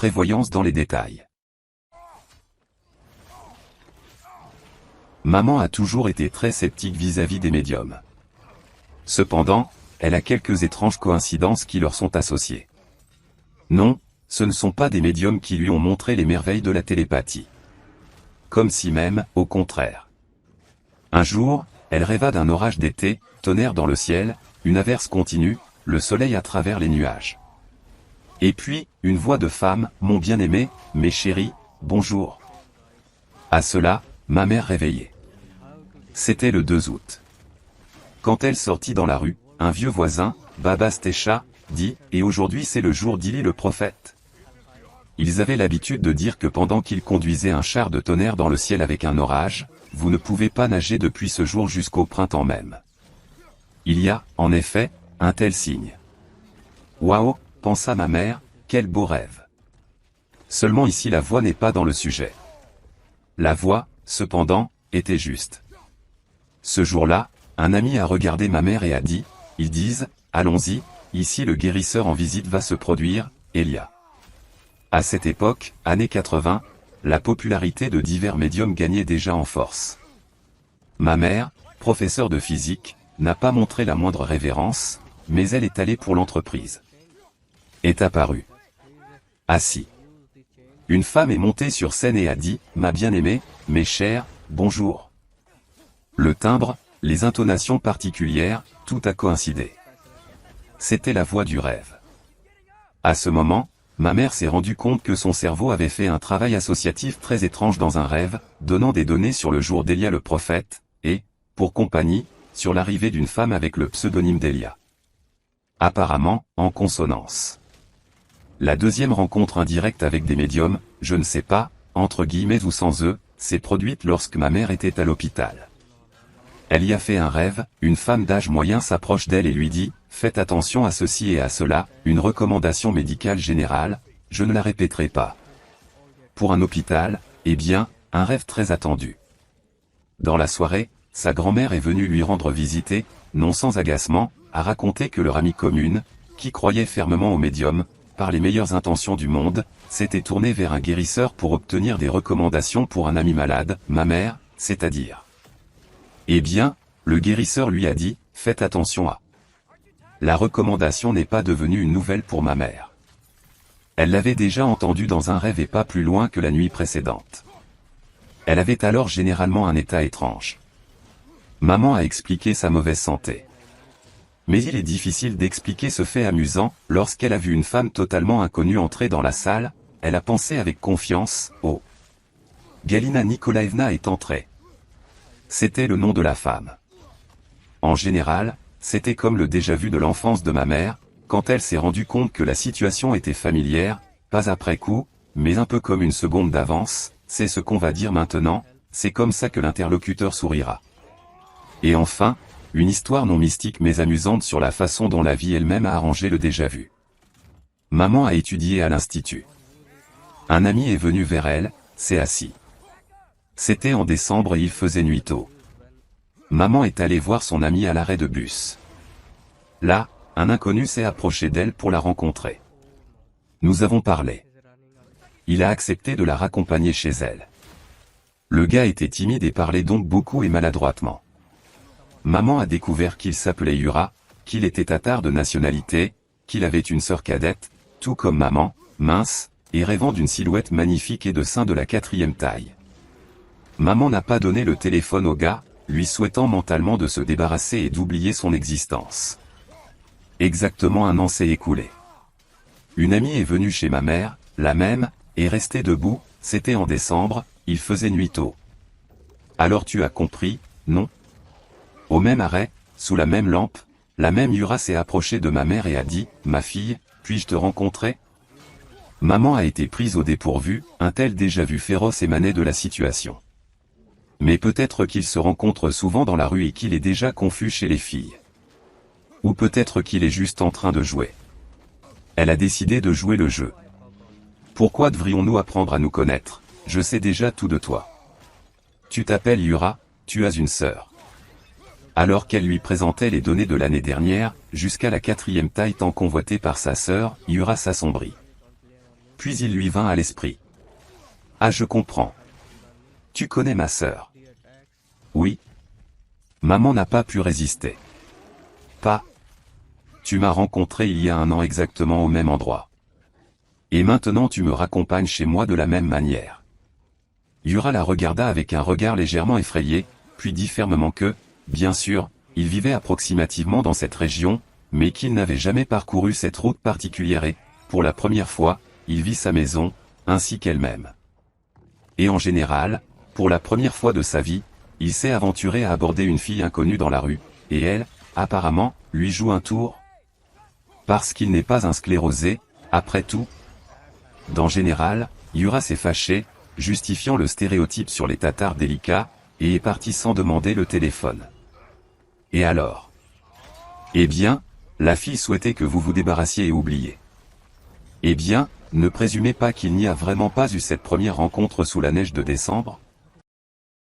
prévoyance dans les détails. Maman a toujours été très sceptique vis-à-vis des médiums. Cependant, elle a quelques étranges coïncidences qui leur sont associées. Non, ce ne sont pas des médiums qui lui ont montré les merveilles de la télépathie. Comme si même, au contraire. Un jour, elle rêva d'un orage d'été, tonnerre dans le ciel, une averse continue, le soleil à travers les nuages. Et puis, une voix de femme, mon bien-aimé, mes chéris, bonjour. À cela, ma mère réveillée. C'était le 2 août. Quand elle sortit dans la rue, un vieux voisin, Baba Stécha, dit « Et aujourd'hui c'est le jour d'Ili le prophète ». Ils avaient l'habitude de dire que pendant qu'ils conduisaient un char de tonnerre dans le ciel avec un orage, vous ne pouvez pas nager depuis ce jour jusqu'au printemps même. Il y a, en effet, un tel signe. Waouh, pensa ma mère, quel beau rêve. Seulement ici la voix n'est pas dans le sujet. La voix, cependant, était juste. Ce jour-là, un ami a regardé ma mère et a dit, ils disent, allons-y, ici le guérisseur en visite va se produire, Elia. À cette époque, années 80, la popularité de divers médiums gagnait déjà en force. Ma mère, professeure de physique, n'a pas montré la moindre révérence, mais elle est allée pour l'entreprise. Est apparue. Assis. Une femme est montée sur scène et a dit, ma bien-aimée, mes chers, bonjour. Le timbre, les intonations particulières, tout a coïncidé. C'était la voix du rêve. À ce moment, ma mère s'est rendue compte que son cerveau avait fait un travail associatif très étrange dans un rêve, donnant des données sur le jour d'Elia le prophète, et, pour compagnie, sur l'arrivée d'une femme avec le pseudonyme d'Elia. Apparemment, en consonance. La deuxième rencontre indirecte avec des médiums, je ne sais pas, entre guillemets ou sans eux, s'est produite lorsque ma mère était à l'hôpital. Elle y a fait un rêve, une femme d'âge moyen s'approche d'elle et lui dit, faites attention à ceci et à cela, une recommandation médicale générale, je ne la répéterai pas. Pour un hôpital, eh bien, un rêve très attendu. Dans la soirée, sa grand-mère est venue lui rendre visite et, non sans agacement, a raconté que leur amie commune, qui croyait fermement au médium, par les meilleures intentions du monde, s'était tournée vers un guérisseur pour obtenir des recommandations pour un ami malade, ma mère, c'est-à-dire. Eh bien, le guérisseur lui a dit, faites attention à. La recommandation n'est pas devenue une nouvelle pour ma mère. Elle l'avait déjà entendue dans un rêve et pas plus loin que la nuit précédente. Elle avait alors généralement un état étrange. Maman a expliqué sa mauvaise santé. Mais il est difficile d'expliquer ce fait amusant, lorsqu'elle a vu une femme totalement inconnue entrer dans la salle, elle a pensé avec confiance, oh. Galina Nikolaevna est entrée. C'était le nom de la femme. En général, c'était comme le déjà-vu de l'enfance de ma mère, quand elle s'est rendue compte que la situation était familière, pas après coup, mais un peu comme une seconde d'avance, c'est ce qu'on va dire maintenant, c'est comme ça que l'interlocuteur sourira. Et enfin, une histoire non mystique mais amusante sur la façon dont la vie elle-même a arrangé le déjà-vu. Maman a étudié à l'institut. Un ami est venu vers elle, s'est assis. C'était en décembre et il faisait nuit tôt. Maman est allée voir son ami à l'arrêt de bus. Là, un inconnu s'est approché d'elle pour la rencontrer. Nous avons parlé. Il a accepté de la raccompagner chez elle. Le gars était timide et parlait donc beaucoup et maladroitement. Maman a découvert qu'il s'appelait Yura, qu'il était tatar de nationalité, qu'il avait une sœur cadette, tout comme maman, mince, et rêvant d'une silhouette magnifique et de seins de la 4e taille. Maman n'a pas donné le téléphone au gars, lui souhaitant mentalement de se débarrasser et d'oublier son existence. Exactement un an s'est écoulé. Une amie est venue chez ma mère, la même, et restée debout, c'était en décembre, il faisait nuit tôt. Alors tu as compris, non? Au même arrêt, sous la même lampe, la même Yura s'est approchée de ma mère et a dit, ma fille, puis-je te rencontrer? Maman a été prise au dépourvu, un tel déjà-vu féroce émanait de la situation. Mais peut-être qu'il se rencontre souvent dans la rue et qu'il est déjà confus chez les filles. Ou peut-être qu'il est juste en train de jouer. Elle a décidé de jouer le jeu. Pourquoi devrions-nous apprendre à nous connaître? Je sais déjà tout de toi. Tu t'appelles Yura, tu as une sœur. Alors qu'elle lui présentait les données de l'année dernière, jusqu'à la 4e taille tant convoitée par sa sœur, Yura s'assombrit. Puis il lui vint à l'esprit. Ah, je comprends. Tu connais ma sœur? Oui. Maman n'a pas pu résister. Pas. Tu m'as rencontré il y a 1 an exactement au même endroit. Et maintenant tu me raccompagnes chez moi de la même manière. Yura la regarda avec un regard légèrement effrayé, puis dit fermement que, bien sûr, il vivait approximativement dans cette région, mais qu'il n'avait jamais parcouru cette route particulière et, pour la première fois, il vit sa maison, ainsi qu'elle-même. Et en général, pour la première fois de sa vie, il s'est aventuré à aborder une fille inconnue dans la rue, et elle, apparemment, lui joue un tour. Parce qu'il n'est pas un sclérosé, après tout. D'en général, Yura s'est fâché, justifiant le stéréotype sur les Tatars délicats, et est parti sans demander le téléphone. Et alors? Eh bien, la fille souhaitait que vous vous débarrassiez et oubliez. Eh bien, ne présumez pas qu'il n'y a vraiment pas eu cette première rencontre sous la neige de décembre?